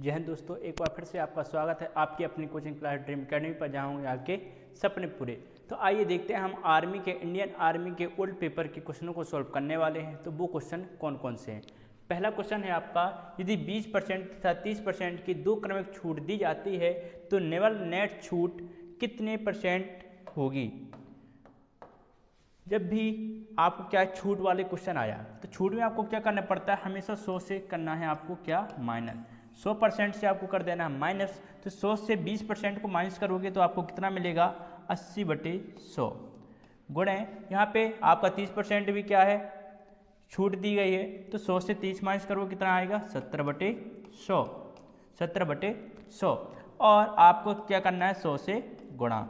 जय हिंद दोस्तों, एक बार फिर से आपका स्वागत है आपकी अपनी कोचिंग क्लास ड्रीम अकेडमी पर, जहाँ होंगे आपके सपने पूरे। तो आइए देखते हैं हम आर्मी के इंडियन आर्मी के ओल्ड पेपर के क्वेश्चनों को सॉल्व करने वाले हैं। तो वो क्वेश्चन कौन कौन से हैं। पहला क्वेश्चन है आपका, यदि 20% तथा 30% की दो क्रमिक छूट दी जाती है तो नेवल नेट छूट कितने % होगी। जब भी आपको क्या छूट वाले क्वेश्चन आया तो छूट में आपको क्या करना पड़ता है, हमेशा 100 से करना है आपको क्या माइनस, 100% से आपको कर देना है माइनस। तो 100 से 20% को माइनस करोगे तो आपको कितना मिलेगा, 80/100 गुणे यहाँ पे आपका 30% भी क्या है छूट दी गई है, तो 100 से 30 माइनस करोगे कितना आएगा, 70/100 70/100। और आपको क्या करना है, 100 से गुणा।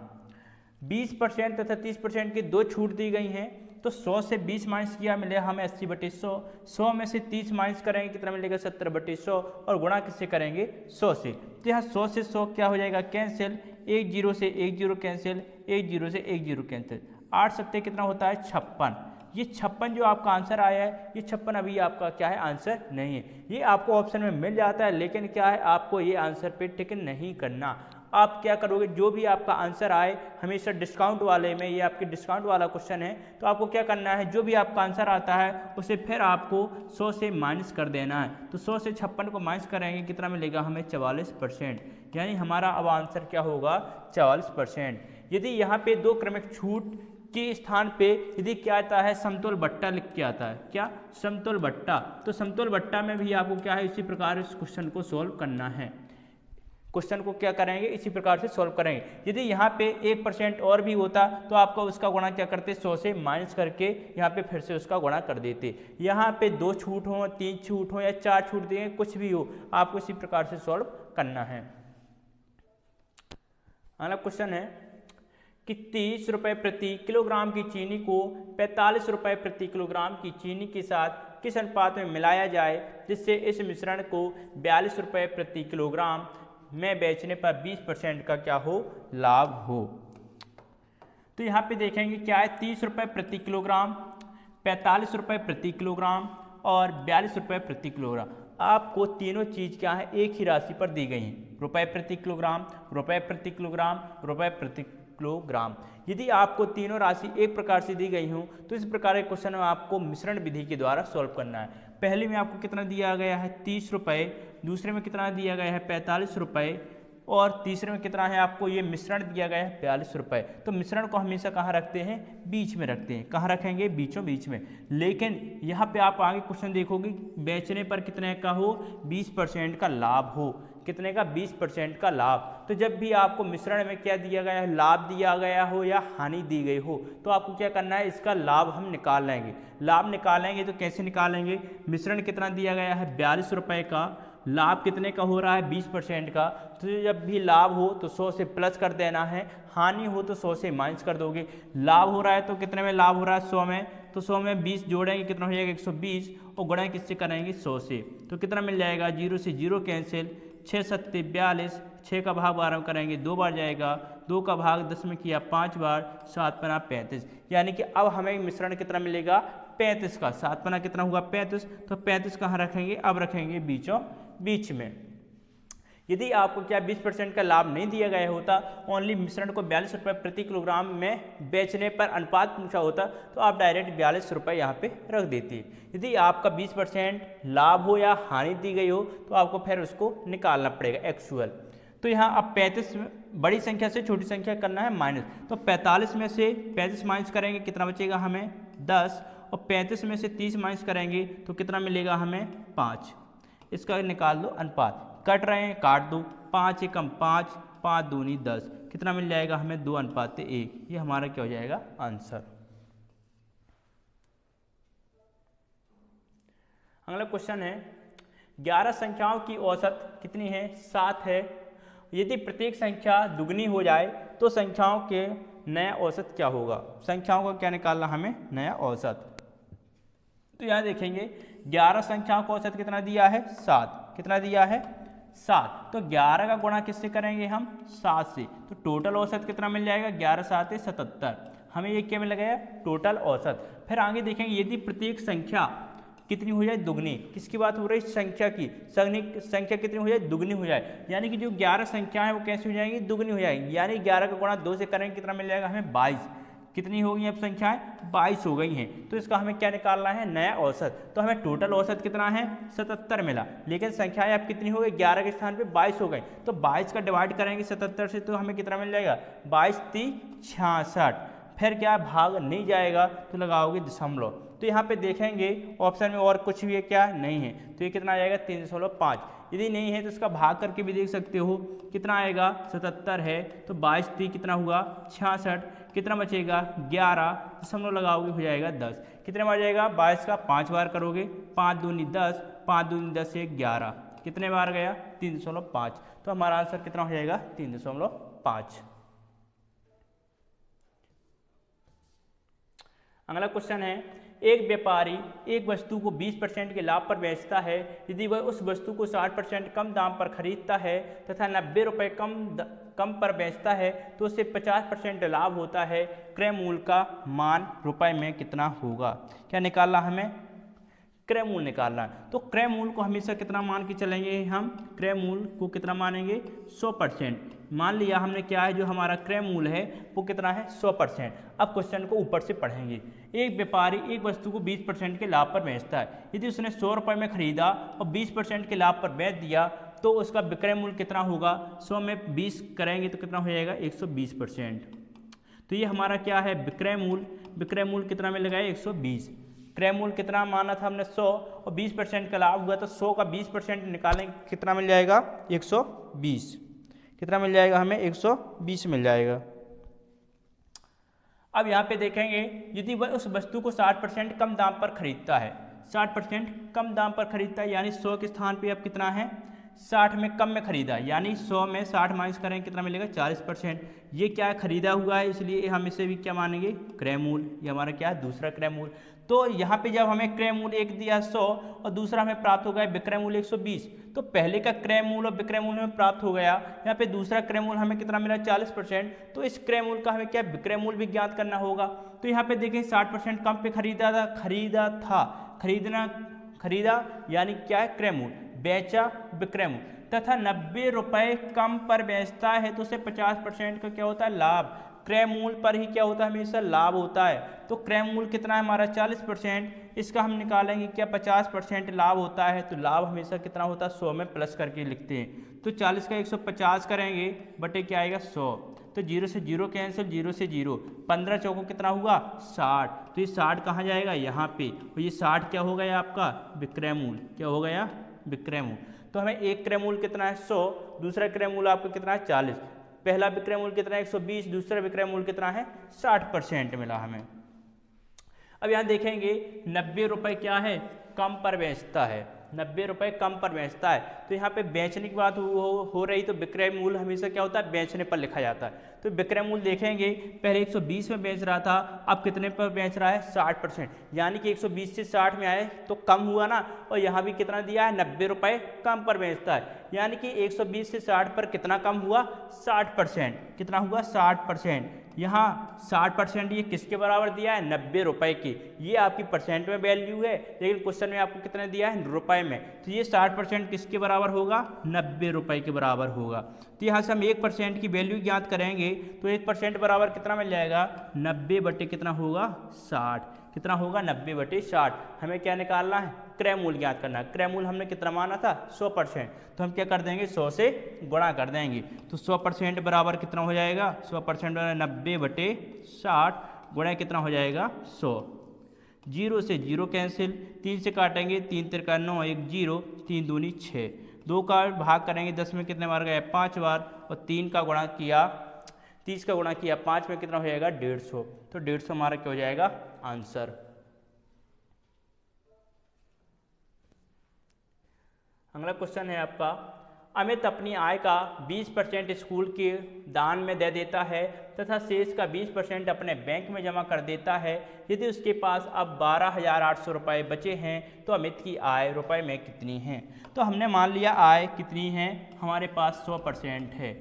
20% तथा 30% की दो छूट दी गई हैं, तो 100 से 20 माइनस किया मिलेगा हमें 80/100। 100 में से 30 माइनस करेंगे कितना मिलेगा, 70/100 और गुणा किससे करेंगे, 100 से। तो यहाँ 100 से 100 क्या हो जाएगा, कैंसिल, 1 0 से 1 0 कैंसिल, 1 0 से 1 0 कैंसिल, 8 सत्ते कितना होता है 56। ये 56 जो आपका आंसर आया है, ये 56 अभी आपका क्या है आंसर नहीं है। ये आपको ऑप्शन में मिल जाता है, लेकिन क्या है आपको ये आंसर पे टिक नहीं करना। आप क्या करोगे, जो भी आपका आंसर आए हमेशा डिस्काउंट वाले में, ये आपके डिस्काउंट वाला क्वेश्चन है, तो आपको क्या करना है, जो भी आपका आंसर आता है उसे फिर आपको 100 से माइनस कर देना है। तो 100 से 56 को माइनस करेंगे कितना मिलेगा हमें, 44%। यानी हमारा अब आंसर क्या होगा, 44%। यदि यहाँ पे दो क्रमिक छूट के स्थान पे यदि क्या आता है, समतुल बट्टा लिख के आता है, क्या समतुल बट्टा, तो समतुल बट्टा में भी आपको क्या है इसी प्रकार इस क्वेश्चन को सोल्व करना है। क्वेश्चन को क्या करेंगे, इसी प्रकार से सॉल्व करेंगे। यदि यहाँ पे 1% और भी होता तो आपका उसका गुणा क्या करते, 100 से माइनस करके यहाँ पे फिर से उसका गुणा कर देते। यहाँ पे 2 छूट हो, 3 छूट हो या 4 छूट दें, कुछ भी हो, आपको इसी प्रकार से सॉल्व करना है। अगला क्वेश्चन है कि 30 रुपये प्रति किलोग्राम की चीनी को 45 रुपये प्रति किलोग्राम की चीनी के साथ किस अनुपात में मिलाया जाए जिससे इस मिश्रण को 42 रुपये प्रति किलोग्राम में बेचने पर 20% का क्या हो, लाभ हो। तो यहाँ पे देखेंगे क्या है, 30 रुपये प्रति किलोग्राम, 45 रुपये प्रति किलोग्राम और 42 रुपये प्रति किलोग्राम। आपको तीनों चीज़ क्या है, एक ही राशि पर दी गई हैं, रुपये प्रति किलोग्राम, रुपये प्रति किलोग्राम, रुपये प्रति किलोग्राम। यदि आपको तीनों राशि एक प्रकार से दी गई हो तो इस प्रकार के क्वेश्चन में आपको मिश्रण विधि के द्वारा सॉल्व करना है। पहले में आपको कितना दिया गया है, 30 रुपये, दूसरे में कितना दिया गया है 45 रुपये और तीसरे में कितना है आपको ये मिश्रण दिया गया है 42 रुपये। तो मिश्रण को हमेशा कहाँ रखते हैं, बीच में रखते हैं। कहाँ रखेंगे, बीचों बीच में। लेकिन यहाँ पे आप आगे क्वेश्चन देखोगे, बेचने पर कितने का हो, 20% का लाभ हो। कितने का, 20% का लाभ। तो जब भी आपको मिश्रण में क्या दिया गया है, लाभ दिया गया हो या हानि दी गई हो, तो आपको क्या करना है, इसका लाभ हम निकाल लेंगे। लाभ निकालेंगे तो कैसे निकालेंगे, मिश्रण कितना दिया गया है 42 रुपये का, लाभ कितने का हो रहा है 20% का। तो जब भी लाभ हो तो 100 से प्लस कर देना है, हानि हो तो 100 से माइनस कर दोगे। लाभ हो रहा है तो कितने में लाभ हो रहा है, 100 में, तो 100 में 20 जोड़ेंगे कितना हो जाएगा 120 और गुणा किससे करेंगे, 100 से। तो कितना मिल जाएगा, 0 से 0 कैंसिल, 6 सत्ते 42, 6 का भाग 12 में करेंगे 2 बार जाएगा, 2 का भाग 10 में किया 5 बार, 7 पना 35। यानी कि अब हमें मिश्रण कितना मिलेगा, 35 का। 7 पना कितना हुआ 35, तो 35 कहाँ रखेंगे, अब रखेंगे बीचों बीच में। यदि आपको क्या 20% का लाभ नहीं दिया गया होता, ओनली मिश्रण को 42 रुपये प्रति किलोग्राम में बेचने पर अनुपात पूछा होता, तो आप डायरेक्ट 42 रुपये यहाँ पे रख देती। यदि आपका 20% लाभ हो या हानि दी गई हो तो आपको फिर उसको निकालना पड़ेगा एक्चुअल। तो यहाँ अब 35 बड़ी संख्या से छोटी संख्या करना है माइनस, तो 45 में से 35 माइनस करेंगे कितना बचेगा हमें 10, और 35 में से 30 माइनस करेंगे तो कितना मिलेगा हमें 5। इसका निकाल दो अनुपात, कट रहे हैं काट दो, 5 एकम 5, 5 दूनी 10, कितना मिल जाएगा हमें 2:1। ये हमारा क्या हो जाएगा आंसर। अगला क्वेश्चन है, 11 संख्याओं की औसत कितनी है, 7 है। यदि प्रत्येक संख्या दुगनी हो जाए तो संख्याओं के नया औसत क्या होगा। संख्याओं का क्या निकालना हमें, नया औसत। तो यहाँ देखेंगे 11 संख्याओं का औसत कितना दिया है, 7। कितना दिया है, 7। तो 11 का गुणा किससे करेंगे हम, 7 से। तो टोटल औसत कितना मिल जाएगा, 11 7 77। हमें ये क्या मिल गया, टोटल औसत। फिर आगे देखेंगे, यदि प्रत्येक संख्या कितनी हो जाए, दुगनी। किसकी बात हो रही है, संख्या की। संख्या कितनी हो जाए, दुगनी हो जाए। यानी कि जो 11 संख्या है वो कैसी हो जाएंगी, दुगनी हो जाएंगी। यानी 11 का गुणा 2 से करेंगे कितना मिल जाएगा हमें, 22। कितनी हो गई अब संख्याएं, 22 हो गई हैं। तो इसका हमें क्या निकालना है, नया औसत। तो हमें टोटल औसत कितना है, 77 मिला, लेकिन संख्याएं अब कितनी हो गई, 11 के स्थान पे 22 हो गई। तो 22 का डिवाइड करेंगे 77 से तो हमें कितना मिल जाएगा, 22 3 66। फिर क्या, भाग नहीं जाएगा तो लगाओगे दशमलव। तो यहाँ पे देखेंगे ऑप्शन में और कुछ भी है क्या, नहीं है। तो ये कितना आ जाएगा, 3.5। यदि नहीं है तो इसका भाग करके भी देख सकते हो कितना आएगा, 77 है तो 22 3 कितना हुआ, 66। कितना बचेगा, 11, दशमलव लगाओगे हो जाएगा 10। कितने बार जाएगा, 22 का 5 बार करोगे, 5 दूनी 10, 5 दूनी 10 से 11। कितने बार गया, 3.5। तो हमारा आंसर कितना हो जाएगा, 3.5। अगला क्वेश्चन है, एक व्यापारी एक वस्तु को 20% के लाभ पर बेचता है। यदि वह उस वस्तु को 60% कम दाम पर खरीदता है तथा 90 रुपये कम पर बेचता है तो उसे 50% लाभ होता है। क्रय मूल्य का मान रुपए में कितना होगा। क्या निकालना हमें, क्रय मूल्य निकालना। तो क्रय मूल्य को हमेशा कितना मान के चलेंगे हम, क्रय मूल्य को कितना मानेंगे, 100%। मान लिया हमने क्या है, जो हमारा क्रय मूल्य है वो कितना है, 100%। अब क्वेश्चन को ऊपर से पढ़ेंगे। एक व्यापारी एक वस्तु को 20% के लाभ पर बेचता है। यदि उसने 100 रुपये में खरीदा और 20% के लाभ पर बेच दिया तो उसका विक्रय मूल्य कितना होगा, 100 में 20 करेंगे तो कितना हो जाएगा, 120%। तो ये हमारा क्या है, विक्रय मूल्य। विक्रय मूल्य कितना में लगाए, 120। क्रय मूल्य कितना माना था हमने, 100, और 20% का लाभ हुआ तो 100 का 20% निकालेंगे कितना मिल जाएगा, 120। कितना मिल जाएगा हमें, 120 मिल जाएगा। अब यहाँ पे देखेंगे, यदि वह उस वस्तु को 60% कम दाम पर खरीदता है, 60% कम दाम पर खरीदता है, यानी 100 के स्थान पे अब कितना है, 60 में कम में खरीदा, यानी 100 में 60 माइनस करेंगे कितना मिलेगा, 40%। ये क्या है, खरीदा हुआ है, इसलिए हम इसे भी क्या मानेंगे, क्रय मूल्य। ये हमारा क्या है, दूसरा क्रय मूल्य। तो यहाँ पे जब हमें क्रय मूल्य एक दिया 100 और दूसरा हमें प्राप्त हो गया विक्रय मूल्य 120, तो पहले का क्रय मूल्य और विक्रय मूल्य में प्राप्त हो गया। यहाँ पे दूसरा क्रय मूल्य हमें कितना मिला, 40%। तो इस क्रय मूल्य का हमें क्या, विक्रय मूल्य भी ज्ञात करना होगा। तो यहाँ पे देखें 60% कम पे खरीदा यानी क्या है, क्रय मूल्य, बेचा विक्रय मूल्य, तथा 90 रुपये कम पर बेचता है तो उसे 50% का क्या होता है, लाभ। क्रय मूल्य पर ही क्या होता है, हमेशा लाभ होता है। तो क्रय मूल्य कितना है हमारा, 40%। इसका हम निकालेंगे क्या, 50% लाभ होता है। तो लाभ हमेशा कितना होता है, 100 में प्लस करके लिखते हैं। तो 40 का 150 करेंगे बटे क्या आएगा, 100। तो 0 से 0 कैंसिल, 0 से 0, 15 चौको कितना हुआ, 60। तो ये 60 कहाँ जाएगा, यहाँ पे। और ये 60 क्या हो गया आपका, विक्रय मूल्य। क्या हो गया, विक्रय मूल्य। तो हमें एक क्रय मूल्य कितना है, 100, दूसरा क्रय मूल्य आपका कितना है, 40। पहला विक्रय मूल्य कितना है, 120, दूसरा विक्रय मूल्य कितना है, 60% मिला हमें। अब यहाँ देखेंगे 90 रुपये क्या है, कम पर बेचता है, 90 रुपये कम पर बेचता है। तो यहाँ पे बेचने की बात हो रही, तो विक्रय मूल्य हमेशा क्या होता है, बेचने पर लिखा जाता है। तो विक्रय मूल्य देखेंगे, पहले 120 में बेच रहा था, अब कितने पर बेच रहा है, 60%। यानी कि 120 से 60 में आए तो कम हुआ ना, और यहाँ भी कितना दिया है, 90 रुपये कम पर बेचता है। यानी कि 120 से 60 पर कितना कम हुआ, 60%। कितना हुआ, 60%। यहाँ 60% ये किसके बराबर दिया है, 90 रुपये की। ये आपकी परसेंट में वैल्यू है, लेकिन क्वेश्चन में आपको कितना दिया है, रुपए में। तो ये 60% किसके बराबर होगा, 90 रुपये के बराबर होगा। तो यहाँ से हम 1% की वैल्यू ज्ञात करेंगे, तो 1% बराबर कितना मिल जाएगा, 90 बटे कितना होगा, 60। कितना होगा, 90 बटे 60। हमें क्या निकालना है, क्रय मूल्य ज्ञात करना है। क्रय मूल्य हमने कितना माना था, 100%। तो हम क्या कर देंगे, 100 से गुणा कर देंगे। तो 100% बराबर कितना हो जाएगा, 100% बराबर 90 बटे 60 गुणा कितना हो जाएगा, 100। 0 से 0 कैंसिल, 3 से काटेंगे, 3 तिरका 9, 1 0, 3 दूनी 6। 2 का भाग करेंगे 10 में कितने बार गए, 5 बार। और 3 का गुणा किया, 30 का गुणा किया 5 में कितना हो जाएगा, 150। तो 150 हमारा क्या हो जाएगा, आंसर। अगला क्वेश्चन है आपका, अमित अपनी आय का 20% स्कूल के दान में दे देता है तथा शेष का 20% अपने बैंक में जमा कर देता है। यदि उसके पास अब 12,800 रुपये बचे हैं तो अमित की आय रुपए में कितनी है। तो हमने मान लिया आय कितनी है, हमारे पास 100% है।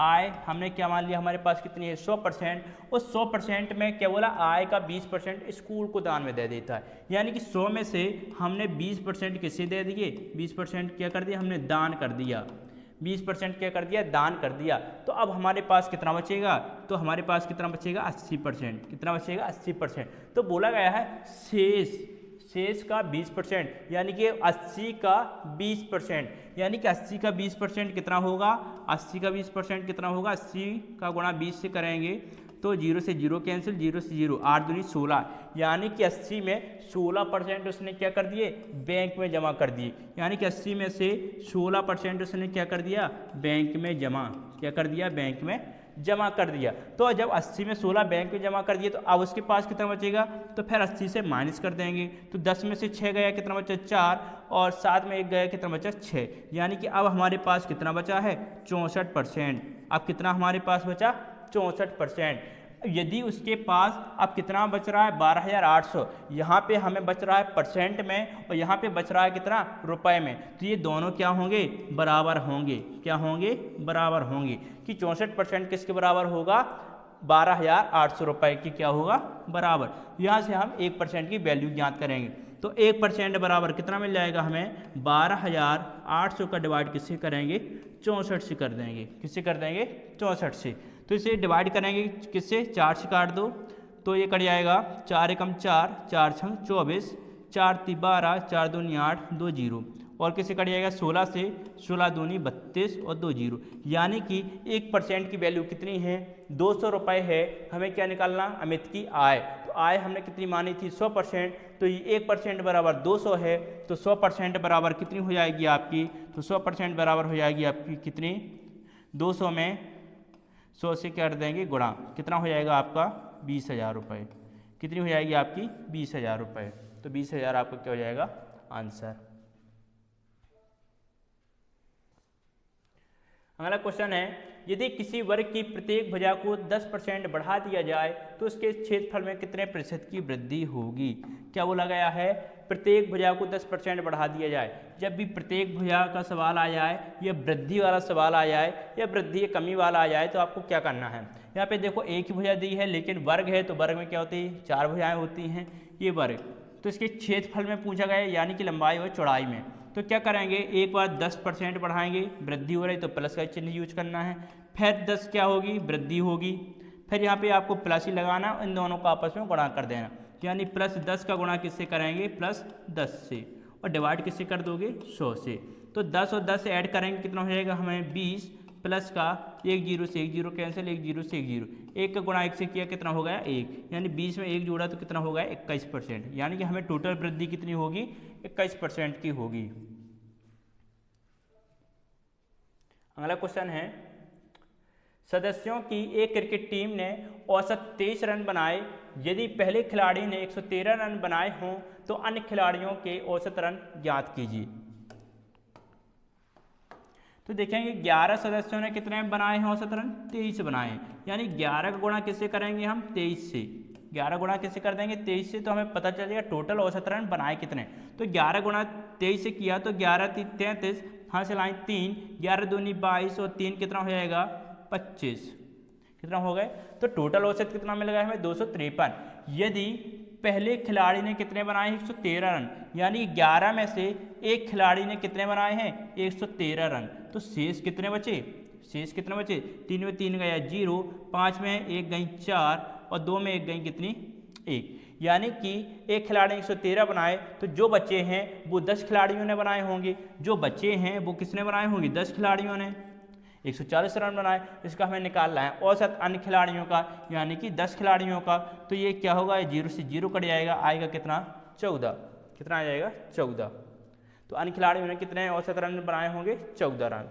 आय हमने क्या मान लिया, हमारे पास कितनी है 100%। उस 100% में क्या बोला, आय का 20% स्कूल को दान में दे देता है। यानी कि 100 में से हमने 20% किसे दे दिए, 20% क्या कर दिया हमने, दान कर दिया। 20% क्या कर दिया, दान कर दिया। तो अब हमारे पास कितना बचेगा, तो हमारे पास कितना बचेगा 80%। कितना बचेगा 80%। तो बोला गया है शेष का 20%, यानी कि 80 का 20%, यानी कि 80 का 20% कितना होगा, 80 का 20% कितना होगा, 80 का गुणा 20 से करेंगे तो 0 से 0 कैंसिल, 0 से 0, 8 दूनी 16, यानी कि 80 में 16% उसने क्या कर दिए, बैंक में जमा कर दिए। यानी कि 80 में से 16% उसने क्या कर दिया, बैंक में जमा, क्या कर दिया, बैंक में जमा कर दिया। तो जब 80 में 16 बैंक में जमा कर दिए तो अब उसके पास कितना बचेगा, तो फिर 80 से माइनस कर देंगे। तो 10 में से 6 गया, कितना बचा 4, और 7 में 1 गया, कितना बचा 6। यानी कि अब हमारे पास कितना बचा है 64%। अब कितना हमारे पास बचा 64%। यदि उसके पास अब कितना बच रहा है 12,800, यहाँ पे हमें बच रहा है परसेंट में और यहाँ पे बच रहा है कितना रुपए में, तो ये दोनों क्या होंगे, बराबर होंगे। क्या होंगे, बराबर होंगे। कि 64% किसके बराबर होगा, 12,800 रुपये की क्या होगा, बराबर। यहाँ से हम 1% की वैल्यू ज्ञात करेंगे। तो 1% बराबर कितना मिल जाएगा हमें, 12,800 का डिवाइड किससे करेंगे, 64 से कर देंगे। किससे कर देंगे, 64 से। तो इसे डिवाइड करेंगे किससे, 4 से काट दो तो ये कट जाएगा, 4 एकम 4, 4 छंग 24, 4 ती 12, 4 दूनी 8, 2 जीरो, और किससे कट जाएगा 16 से, 16 दूनी 32 और 2 जीरो। यानी कि 1% की वैल्यू कितनी है, 200 रुपये है। हमें क्या निकालना, अमित की आय। तो आय हमने कितनी मानी थी 100%, तो ये 1% बराबर 200 है। तो 100% बराबर कितनी हो जाएगी आपकी, तो 100% बराबर हो जाएगी आपकी कितनी, 200 में 100 से कर देंगे गुणा, कितना हो जाएगा आपका 20,000 रुपये। कितनी हो जाएगी आपकी 20,000 रुपये। तो 20,000 आपका क्या हो जाएगा आंसर। अगला क्वेश्चन है, यदि किसी वर्ग की प्रत्येक भुजा को 10% बढ़ा दिया जाए तो उसके क्षेत्रफल में कितने प्रतिशत की वृद्धि होगी। क्या बोला गया है, प्रत्येक भुजा को 10% बढ़ा दिया जाए। जब भी प्रत्येक भुजा का सवाल आ जाए, या वृद्धि वाला सवाल आ जाए, या वृद्धि या कमी वाला आ जाए, तो आपको क्या करना है, यहाँ पे देखो एक ही भुजा दी है लेकिन वर्ग है, तो वर्ग में क्या होती है 4 भुजाएं होती हैं, ये वर्ग। तो इसके क्षेत्रफल में पूछा गया है, यानी कि लंबाई और चौड़ाई में। तो क्या करेंगे, एक बार 10% बढ़ाएंगे, वृद्धि हो रही तो प्लस का चिन्ह यूज करना है, फिर 10 क्या होगी, वृद्धि होगी, फिर यहाँ पे आपको प्लस ही लगाना, इन दोनों को आपस में गुणा कर देना। यानी प्लस 10 का गुणा किससे करेंगे, प्लस 10 से, और डिवाइड किससे कर दोगे 100 से। तो 10 और 10 ऐड करेंगे, कितना हो जाएगा हमें 20, प्लस का 1 जीरो से 1 जीरो कैंसिल, 1 जीरो से 1 जीरो, 1 का गुणा 1 से किया, कितना हो गया 1, यानी 20 में 1 जोड़ा तो कितना हो गया 21%। यानी कि हमें टोटल वृद्धि कितनी होगी 21% की होगी। अगला क्वेश्चन है, सदस्यों की एक क्रिकेट टीम ने औसत 23 रन बनाए। यदि पहले खिलाड़ी ने 113 रन बनाए हों तो अन्य खिलाड़ियों के औसत रन ज्ञात कीजिए। तो देखेंगे 11 सदस्यों ने कितने बनाए हैं औसत रन, 23 बनाए। यानी 11 का गुणा किससे करेंगे हम 23 से, 11 गुणा किससे कर देंगे 23 से, तो हमें पता चलेगा टोटल औसत रन बनाए कितने। तो 11 गुणा 23 से किया तो 11 × 3 = 33, हाँ से लाइन 3, 11 दूनी 22 और 3 कितना हो जाएगा 25, कितना हो गए। तो टोटल औसत कितना मिल गया हमें 253। यदि पहले खिलाड़ी ने कितने बनाए 113 रन, यानी 11 में से एक खिलाड़ी ने कितने बनाए हैं 113 रन, तो शेष कितने बचे, शेष कितने बचे, 3 में 3 गया 0, 5 में 1 गई 4 और 2 में 1 गई कितनी 1। यानी कि एक खिलाड़ी ने 113 बनाए, तो जो बच्चे हैं वो 10 खिलाड़ियों ने बनाए होंगे, जो बच्चे हैं वो किसने बनाए होंगे 10 खिलाड़ियों ने, 140 रन बनाए। इसका हमें निकालना है औसत अन्य खिलाड़ियों का, यानी कि 10 खिलाड़ियों का। तो ये क्या होगा, 0 से 0 कट जाएगा, आएगा कितना 14, कितना आ जाएगा 14। तो अन्य खिलाड़ियों ने कितने औसत रन बनाए होंगे 14 रन।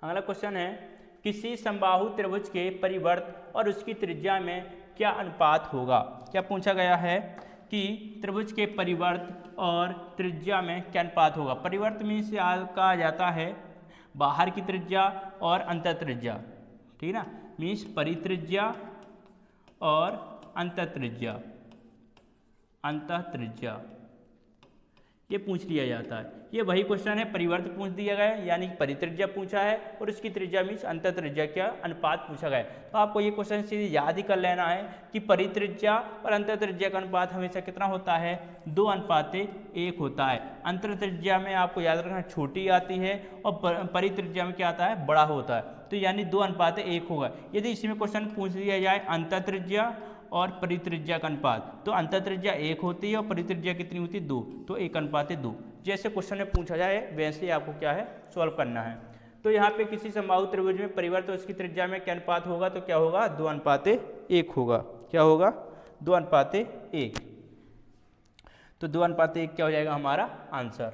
अगला क्वेश्चन है, किसी समबाहु त्रिभुज के परिवर्त और उसकी त्रिज्या में क्या अनुपात होगा। क्या पूछा गया है कि त्रिभुज के परिवर्त और त्रिज्या में क्या अनुपात होगा। परिवर्त में से कहा जाता है बाहर की त्रिज्या और अंतर त्रिज्या, ठीक है ना, मीन्स परित्रिज्या और अंतर त्रिज्या, अंतः त्रिज्या, ये पूछ लिया जाता है। ये वही क्वेश्चन है, परिवर्त पूछ दिया गया है, यानी कि परित्रिज्या पूछा है और इसकी त्रिज्या मीन्स अंतर त्रिज्या का अनुपात पूछा गया है। तो आपको ये क्वेश्चन सीधे याद ही कर लेना है कि परित्रिज्या और अंतर त्रिज्या का अनुपात हमेशा कितना होता है, 2:1 होता है। अंतर त्रिज्या में आपको याद रखना छोटी आती है और परित्रिज्या में क्या आता है, बड़ा होता है, तो यानी 2:1 होगा। यदि इसी में क्वेश्चन पूछ दिया जाए अंतर त्रिज्या और परित्रिज्या का अनुपात, तो अंतर त्रिज्या 1 होती है और परित्रिज्या कितनी होती है, 2, तो 1:2। जैसे क्वेश्चन में पूछा जाए वैसे आपको क्या है, सॉल्व करना है। तो यहाँ पे किसी समबाहु त्रिभुज में परिवर्त और उसकी त्रिज्या में क्या अनुपात होगा, तो क्या होगा, 2:1 होगा। क्या होगा, 2:1। तो 2:1 क्या हो जाएगा हमारा आंसर।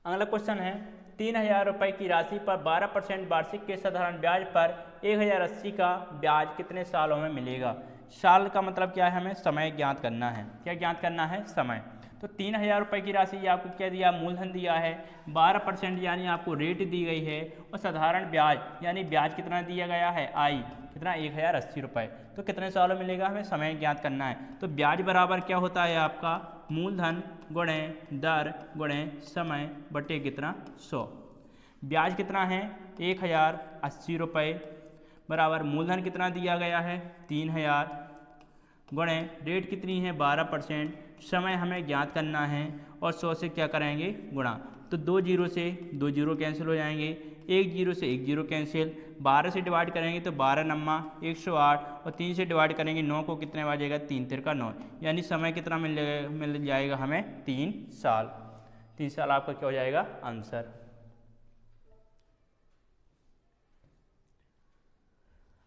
अगला क्वेश्चन है 3000 रुपये की राशि पर 12% वार्षिक के साधारण ब्याज पर 1080 का ब्याज कितने सालों में मिलेगा। साल का मतलब क्या है, हमें समय ज्ञात करना है। क्या ज्ञात करना है, समय। तो 3000 रुपये की राशि ये आपको क्या दिया, मूलधन दिया है, 12% यानी आपको रेट दी गई है, और साधारण ब्याज यानी ब्याज कितना दिया गया है, आई कितना, 1080 रुपये। तो कितने सालों में मिलेगा, हमें समय ज्ञात करना है। तो ब्याज बराबर क्या होता है आपका, मूलधन गुणे दर गुणे समय बटे कितना, 100। ब्याज कितना है, 1080 रुपये बराबर मूलधन कितना दिया गया है, 3000 गुणे रेट कितनी है, 12%, समय हमें ज्ञात करना है और 100 से क्या करेंगे, गुणा। तो 2 जीरो से 2 जीरो कैंसिल हो जाएंगे, 1 जीरो से 1 जीरो कैंसिल, 12 से डिवाइड करेंगे तो 12 नम्मा 108, और 3 से डिवाइड करेंगे 9 को कितने बजेगा, 3 तिरका 9, यानी समय कितना मिल जाएगा हमें, 3 साल। 3 साल आपका क्या हो जाएगा आंसर।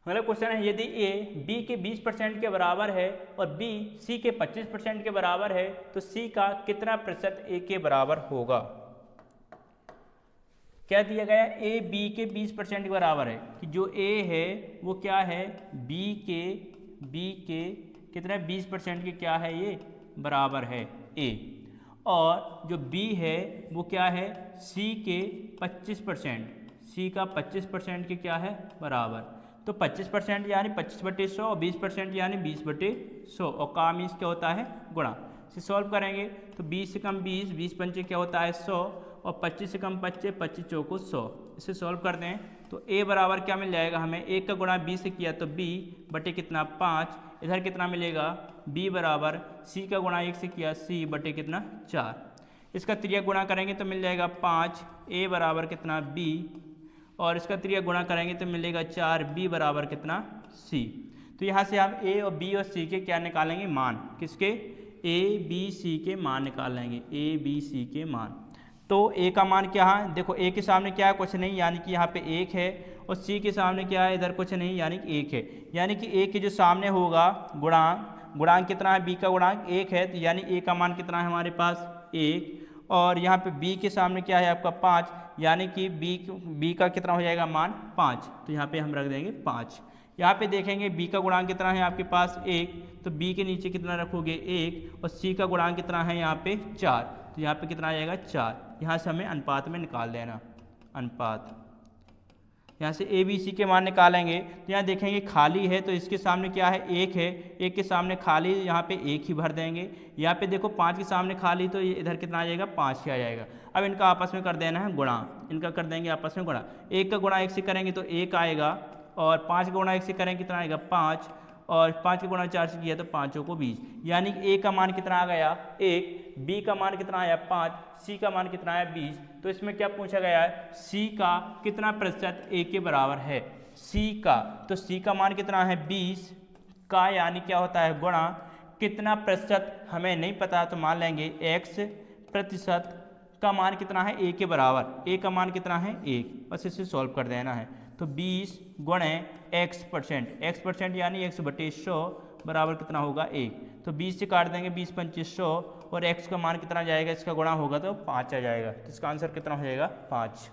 अगला क्वेश्चन है यदि ए बी के 20% के बराबर है और बी सी के 25% के बराबर है तो सी का कितना प्रतिशत ए के बराबर होगा। क्या दिया गया, ए बी के 20% के बराबर है, कि जो ए है वो क्या है, बी के कितने 20% के क्या है, ये बराबर है ए, और जो बी है वो क्या है, सी के 25%, सी का 25% के क्या है बराबर। तो 25% यानी 25/100 और 20% यानी 20/100, और का मीन्स क्या होता है, गुणा। इसे सॉल्व करेंगे तो 20 से कम 20, 20 पंचे क्या होता है 100, और 25 से कम 25, 25 चौको 100। इसे सॉल्व कर दें तो a बराबर क्या मिल जाएगा हमें, 1 का गुणा 20 से किया तो b बटे कितना 5, इधर कितना मिलेगा b बराबर c का गुणा 1 से किया c बटे कितना 4। इसका त्रिज्या गुणा करेंगे तो मिल जाएगा 5, a बराबर कितना b, और इसका त्रिज्या गुणा करेंगे तो मिलेगा 4, b बराबर कितना c। तो यहाँ से हम a और b और c के क्या निकालेंगे, मान। किसके, a b c के मान निकाल लेंगे, a b c के मान। तो a का मान क्या है, देखो a के सामने क्या है, कुछ नहीं, यानी कि यहाँ पे 1 है, और c के सामने क्या है, इधर कुछ नहीं, यानी कि 1 है। यानी कि a के जो सामने होगा गुणांक कितना है, b का गुणांक 1 है, तो यानी a का मान कितना है हमारे पास 1, और यहाँ पे b के सामने क्या है आपका 5, यानी कि b का कितना हो जाएगा मान 5, तो यहाँ पे हम रख देंगे 5। यहाँ पे देखेंगे b का गुणांक कितना है आपके पास 1, तो b के नीचे कितना रखोगे 1, और c का गुणांक कितना है यहाँ पे 4, तो यहाँ पे कितना आ जाएगा 4। यहाँ से हमें अनुपात में निकाल देना, अनुपात। यहाँ से a b c के मान निकालेंगे तो यहाँ देखेंगे खाली है, तो इसके सामने क्या है 1 है, 1 के सामने खाली, यहाँ पे 1 ही भर देंगे। यहाँ पे देखो 5 के सामने खाली, तो ये इधर कितना आ जाएगा 5 ही आ जाएगा। अब इनका आपस में कर देना है गुणा, इनका कर देंगे आपस में गुणा। 1 का गुणा 1 से करेंगे तो 1 आएगा, और 5 का गुणा 1 से करेंगे कितना आएगा 5, और 5 का गुणा 4 से किया तो 5 को 20, यानी कि a का मान कितना आ गया 1, b का मान कितना आया 5, c का मान कितना आया 20। तो इसमें क्या पूछा गया है, c का कितना प्रतिशत a के बराबर है, c का, तो c का मान कितना है 20 का, यानी क्या होता है गुणा कितना प्रतिशत हमें नहीं पता, तो मान लेंगे x प्रतिशत का मान कितना है a के बराबर, a का मान कितना है 1, बस इसे सॉल्व कर देना है। तो 20 गुणे x% यानी 100/100 बराबर कितना होगा 1, तो 20 से काट देंगे 20 पंचे 100, और x का मान कितना जाएगा, इसका गुणा होगा तो 5 आ जाएगा। तो इसका आंसर कितना हो जाएगा 5।